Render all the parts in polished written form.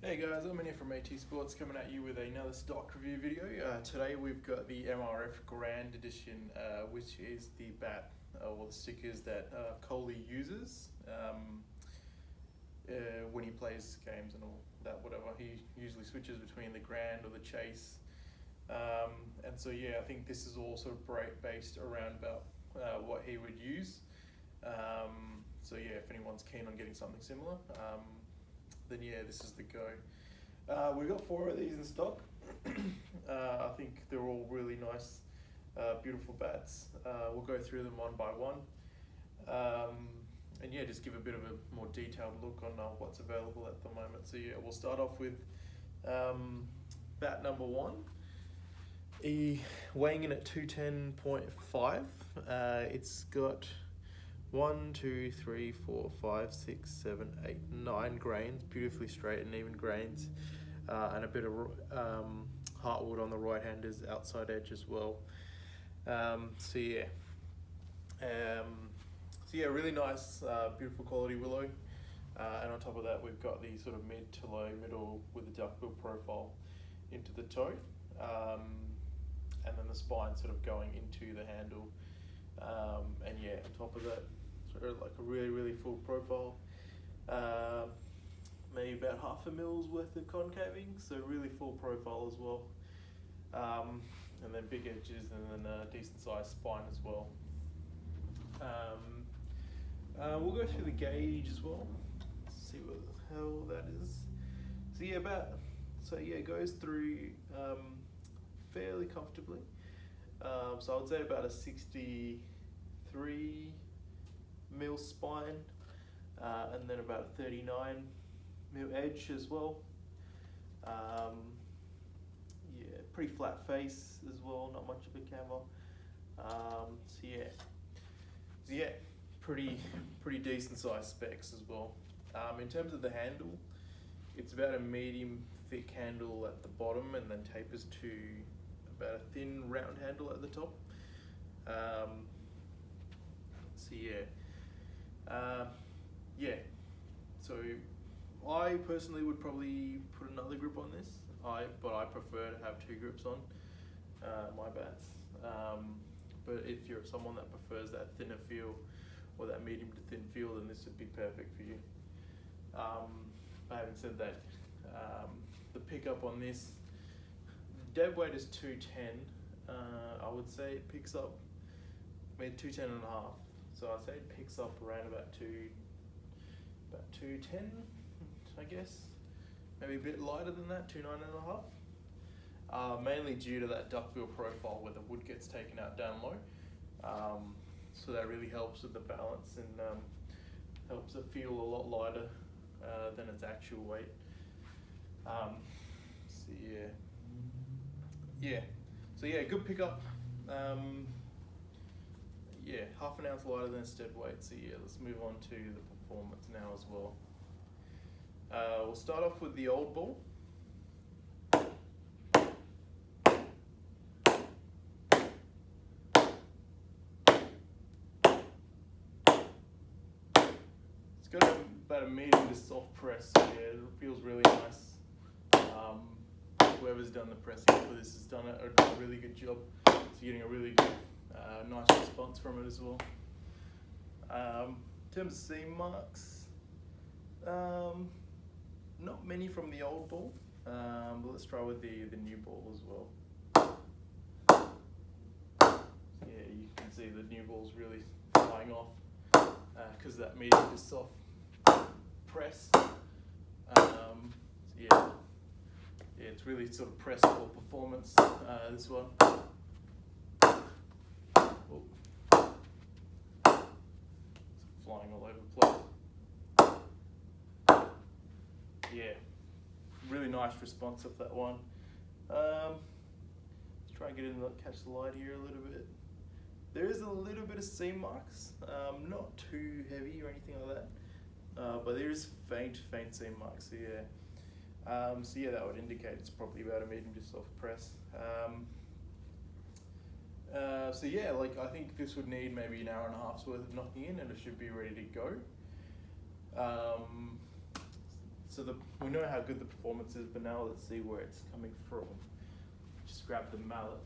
Hey guys, I'm Manny from AT Sports coming at you with another stock review video. Today we've got the MRF Grand Edition, which is the bat or the stickers that Kohli uses when he plays games and all that, whatever. He usually switches between the Grand or the Chase. And so yeah, I think this is all sort of based around about what he would use. So yeah, if anyone's keen on getting something similar, then yeah, this is the go. We've got 4 of these in stock. I think they're all really nice, beautiful bats. We'll go through them one by one. And yeah, just give a bit of a more detailed look on what's available at the moment. So yeah, we'll start off with bat number 1. Weighing in at 210.5. It's got 1, 2, 3, 4, 5, 6, 7, 8, 9 grains, beautifully straight and even grains, and a bit of heartwood on the right hander's outside edge as well. So yeah, really nice, beautiful quality willow, and on top of that we've got the sort of mid to low middle with the duckbill profile into the toe, and then the spine sort of going into the handle, and yeah, on top of that, sort of like a really full profile, maybe about 0.5 mils worth of concaving, so really full profile as well, and then big edges, and then a decent sized spine as well. We'll go through the gauge as well, see what the hell that is. So yeah, it goes through fairly comfortably. So I would say about a 63 mil spine, and then about a 39 mil edge as well. Yeah, pretty flat face as well, not much of a camera. So yeah, pretty decent sized specs as well. In terms of the handle, it's about a medium thick handle at the bottom and then tapers to about a thin round handle at the top. So I personally would probably put another grip on this, but I prefer to have 2 grips on my bats. But if you're someone that prefers that thinner feel or that medium to thin feel, then this would be perfect for you. Having said that, the pickup on this, dead weight is 210. I would say it picks up, 210 and a half. So I'd say it picks up around about 210, I guess. Maybe a bit lighter than that, 209 and a half. Mainly due to that duckbill profile where the wood gets taken out down low. So that really helps with the balance and helps it feel a lot lighter than its actual weight. So yeah, good pickup. Yeah, 1/2 ounce lighter than its dead weight. So yeah, let's move on to the performance now as well. We'll start off with the old ball. It's got about a medium to soft press, so yeah, it feels really nice. Whoever's done the pressing for this has done a really good job. So you're getting a really good, nice response from it as well. In terms of seam marks, not many from the old ball, but let's try with the new ball as well. Yeah, you can see the new ball's really flying off because that medium to soft press. Yeah, it's really sort of pressed for performance, this one. Flying all over the place. Yeah, really nice response of that one. Let's try and get in and catch the light here a little bit. There is a little bit of seam marks, not too heavy or anything like that, but there is faint seam marks. So yeah, that would indicate it's probably about a medium to soft press. So yeah, I think this would need maybe 1.5 hours worth of knocking in, and it should be ready to go. So we know how good the performance is, but now let's see where it's coming from. Just grab the mallet.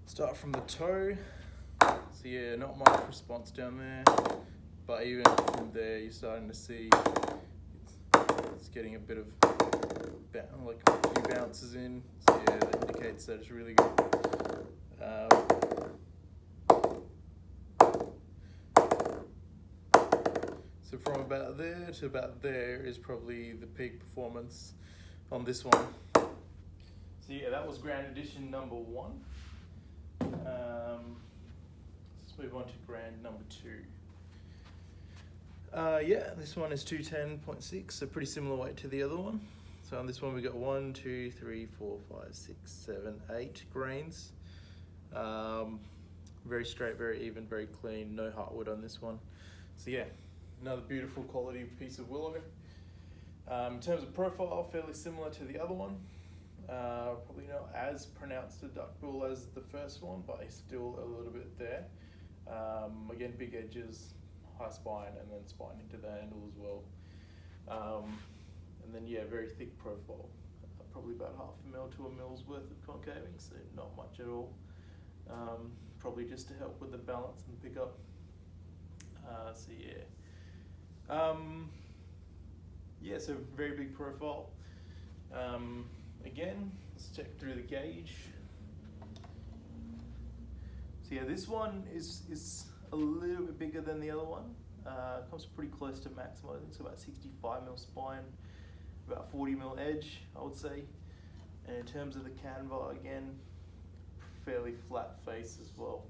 Start from the toe. So yeah, not much response down there, but even from there, you're starting to see it's getting a bit of like a few bounces in. So yeah, that indicates that it's really good. So from about there to about there is probably the peak performance on this one. So yeah, that was grand edition number 1. Let's move on to grand number 2. Yeah, this one is 210.6, so pretty similar weight to the other one. So on this one we got 1, 2, 3, 4, 5, 6, 7, 8 grains. Very straight, very even, very clean, no heartwood on this one. So yeah, another beautiful quality piece of willow. In terms of profile, fairly similar to the other one. Probably not as pronounced a duckbill as the first one, but it's still a little bit there. Again, big edges, high spine, and then spine into the handle as well. And then yeah, very thick profile. Probably about 0.5 mil to a mil's worth of concaving, so not much at all. Probably just to help with the balance and pickup. So yeah. Yeah, so very big profile. Again, let's check through the gauge. So yeah, this one is a little bit bigger than the other one. Comes pretty close to maximum. I think it's about 65 mil spine, about 40 mil edge, I would say. And in terms of the canva, again, fairly flat face as well.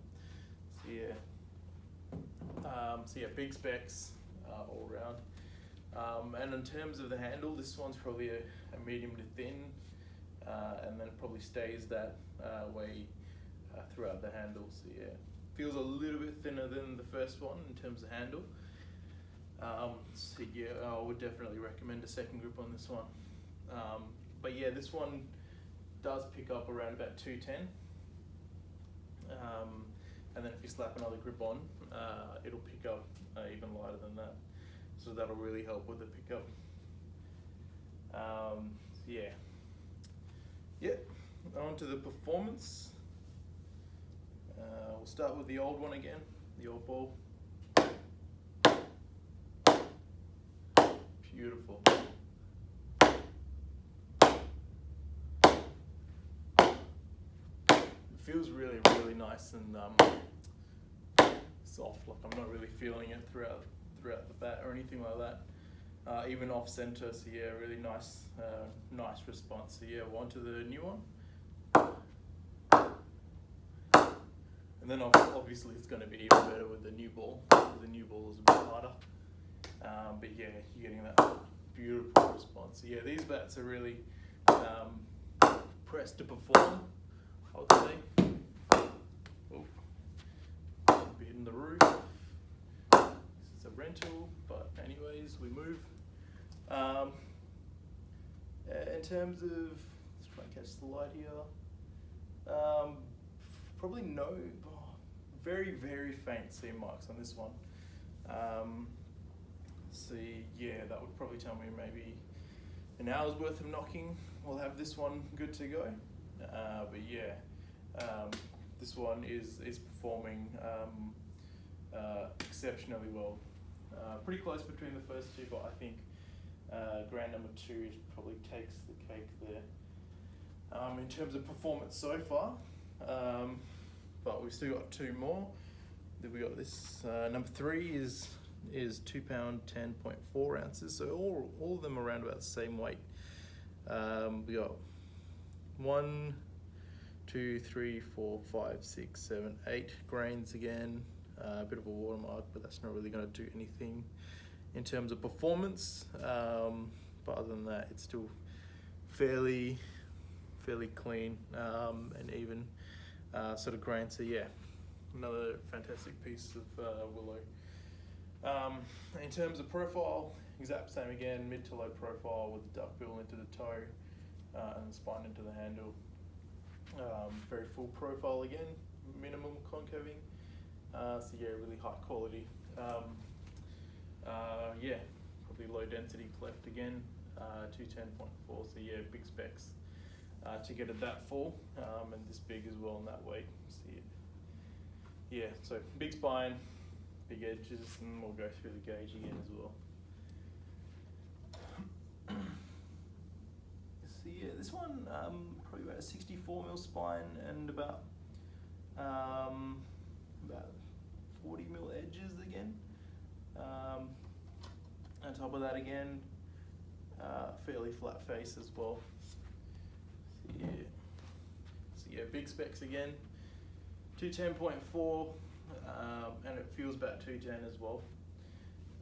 So yeah, big specs all around. And in terms of the handle, this one's probably a medium to thin, and then it probably stays that way throughout the handle. So yeah, feels a little bit thinner than the first one in terms of handle. So yeah, I would definitely recommend a second grip on this one. But yeah, this one does pick up around about 210. And then if you slap another grip on, it'll pick up even lighter than that. So that'll really help with the pickup. Yeah. On to the performance. We'll start with the old one again, the old ball. Beautiful. It feels really, really nice and soft. Like I'm not really feeling it throughout the bat or anything like that. Even off center, so yeah, really nice response. So yeah, on to the new one. And then obviously it's going to be even better with the new ball. The new ball is a bit harder. But yeah, you're getting that beautiful response. So yeah, these bats are really pressed to perform, I would say. Oh, be hitting the roof. It's a rental, but anyways, we move. In terms of, let's try and catch the light here. Probably very, very faint seam marks on this one. So yeah, that would probably tell me maybe an hour's worth of knocking. We'll have this one good to go. But yeah, this one is performing exceptionally well. Pretty close between the first two, but I think grand number 2 probably takes the cake there. In terms of performance so far, but we've still got 2 more. Then we got this number 3 is 2 pound 10.4 ounces, so all of them are around about the same weight. We got 1, 2, 3, 4, 5, 6, 7, 8 grains again. A bit of a watermark, but that's not really going to do anything in terms of performance. But other than that, it's still fairly clean and even sort of grain. So yeah, another fantastic piece of willow. In terms of profile, exact same again, mid to low profile with the duck bill into the toe. and the spine into the handle. Very full profile again, minimum concaving. So yeah, really high quality. Yeah, probably low density cleft again, 210.4. So yeah, big specs to get it that full, and this big as well in that weight. See it. Yeah, so big spine, big edges, and we'll go through the gauge again as well. So yeah, this one probably about a 64mm spine and about 40mm edges again. On top of that again, fairly flat face as well. So yeah, big specs again. 210.4, and it feels about 210 as well.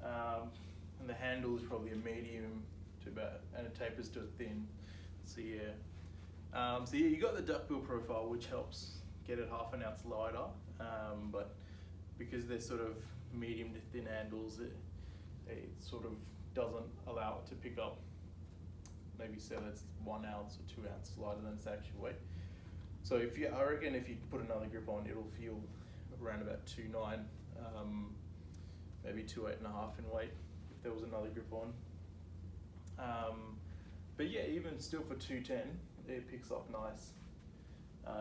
And the handle is probably a medium to about, and it tapers to a thin. So yeah, you got the duckbill profile, which helps get it half an ounce lighter. But because they're sort of medium to thin handles, it sort of doesn't allow it to pick up. Maybe say that's 1 ounce or 2 ounces lighter than its actual weight. So I reckon if you put another grip on, it'll feel around about 2.9, maybe 2.8.5 in weight if there was another grip on. But yeah, even still for 210, it picks up nice.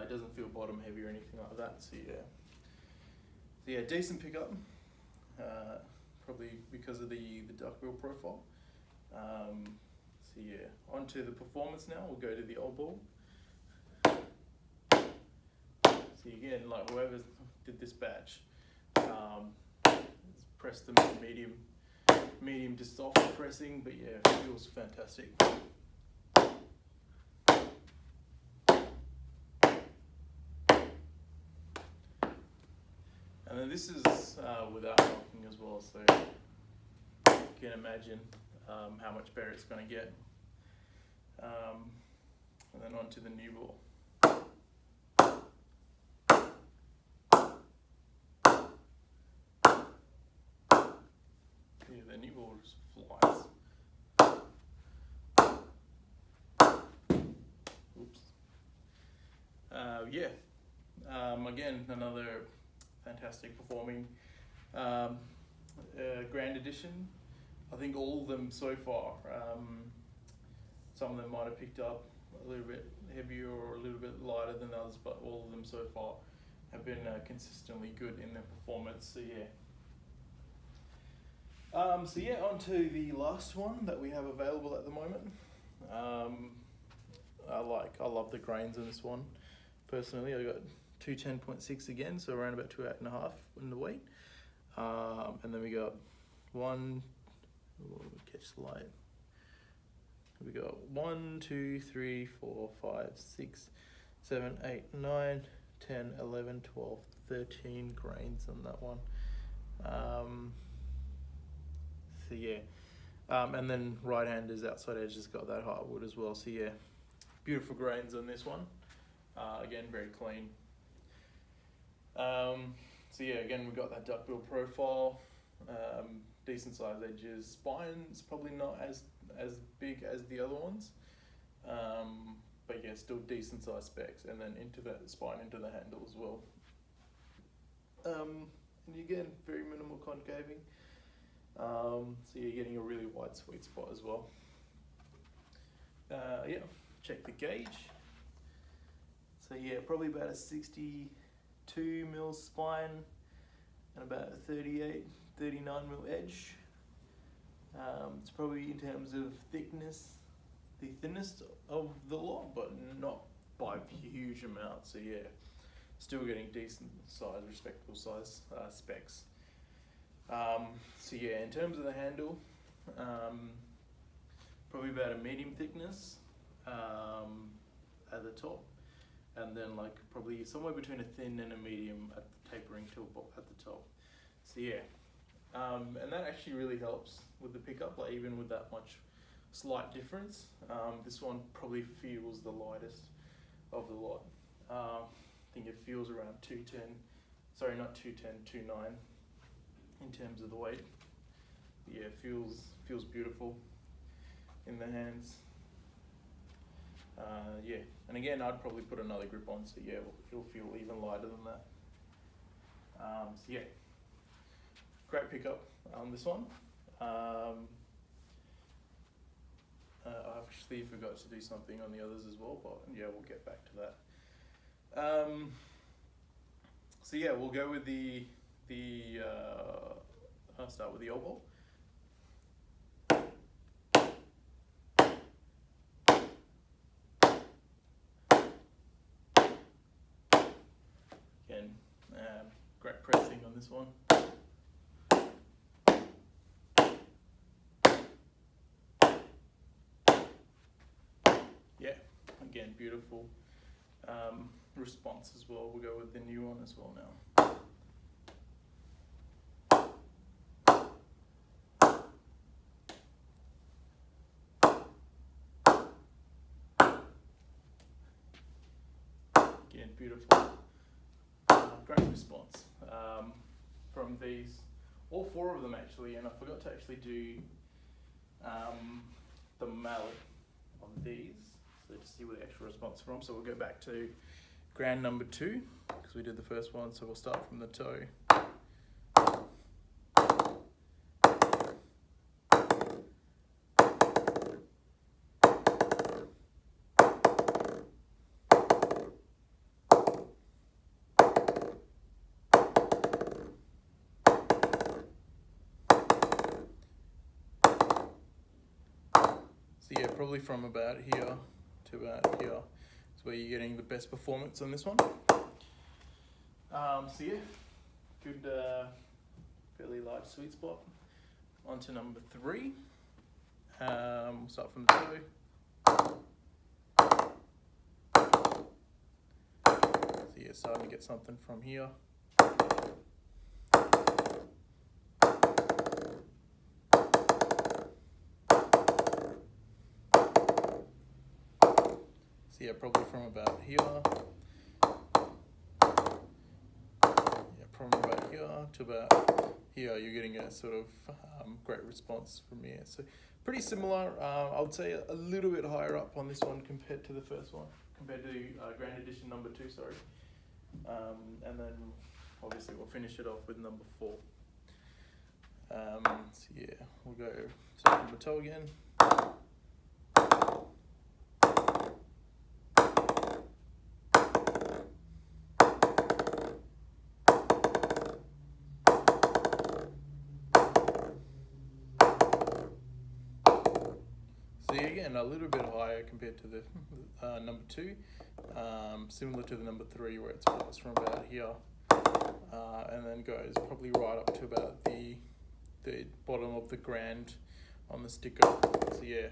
It doesn't feel bottom heavy or anything like that. So yeah, decent pickup. Probably because of the duckbill profile. So yeah, onto the performance now. We'll go to the old ball. So again, like whoever did this batch, press them in medium to soft pressing, but yeah, it feels fantastic. And then this is without knocking as well, so you can imagine how much better it's going to get. And then on to the new ball. Yeah, the new ball just flies. Oops. Again, another fantastic performing Grand Edition. I think all of them so far, some of them might have picked up a little bit heavier or a little bit lighter than others, but all of them so far have been consistently good in their performance. So yeah. On to the last one that we have available at the moment. I love the grains in this one. Personally, I got 210.6 again, so around about 2.5 in the weight. And then we got catch the light. We got 1, 2, 3, 4, 5, 6, 7, 8, 9, 10, 11, 12, 13 grains on that one. So yeah, and then right-handers outside edge has got that hardwood as well. So yeah, beautiful grains on this one. Again, very clean. So yeah, again, we've got that duckbill profile, decent size edges. Spine's probably not as big as the other ones, but yeah, still decent size specs. And then into the spine, into the handle as well. And again, very minimal concaving. So you're getting a really wide sweet spot as well. Yeah, check the gauge. So yeah, probably about a 62mm spine and about a 39mm edge. It's probably in terms of thickness, the thinnest of the lot, but not by a huge amount. So yeah, still getting decent size, respectable size specs. So yeah, in terms of the handle, probably about a medium thickness at the top, and then like probably somewhere between a thin and a medium at the tapering to at the top. So yeah, and that actually really helps with the pickup, like even with that much slight difference. This one probably feels the lightest of the lot. I think it feels around 210, sorry, not 210, 2.9 in terms of the weight. Yeah, feels beautiful in the hands. Yeah, and again, I'd probably put another grip on, so yeah, it'll feel even lighter than that. So yeah, great pickup on this one. I actually forgot to do something on the others as well, but yeah, we'll get back to that. So yeah, we'll go with I'll start with the old ball. Again, great pressing on this one. Yeah, again, beautiful response as well. We'll go with the new one as well now. Again, beautiful. Great response from these, all four of them actually, and I forgot to actually do the mallet on these, so to see where the actual response from. So we'll go back to grand number 2, because we did the first one, so we'll start from the toe. So yeah, probably from about here to about here is where you're getting the best performance on this one. So yeah, good, fairly large sweet spot. On to number 3. We'll start from the toe. So yeah, starting to get something from here. So yeah, probably from about here. Yeah, from about here to about here, you're getting a sort of great response from here. So pretty similar. I would say a little bit higher up on this one compared to the first one, compared to Grand Edition number 2, sorry. And then obviously we'll finish it off with number 4. So yeah, we'll go start from the toe again. So again, a little bit higher compared to the number 2, similar to the number 3 where it starts from about here and then goes probably right up to about the bottom of the grand on the sticker. So yeah,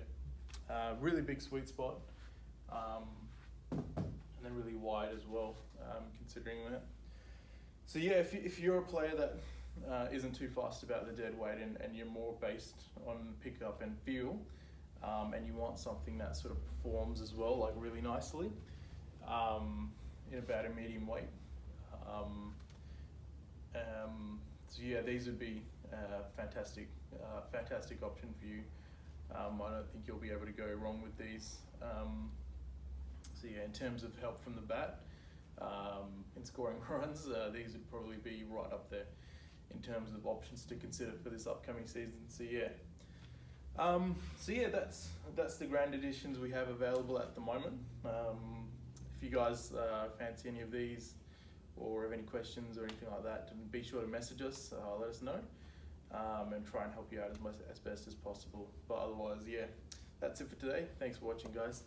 really big sweet spot, and then really wide as well, considering that. So yeah, if you're a player that isn't too fussed about the dead weight and you're more based on pickup and feel, and you want something that sort of performs as well, like really nicely, in about a medium weight. So yeah, these would be fantastic option for you. I don't think you'll be able to go wrong with these. So yeah, in terms of help from the bat, in scoring runs, these would probably be right up there in terms of options to consider for this upcoming season. So yeah. That's the grand editions we have available at the moment. If you guys fancy any of these or have any questions or anything like that, be sure to message us, let us know, and try and help you out as best as possible. But otherwise, yeah, that's it for today. Thanks for watching, guys.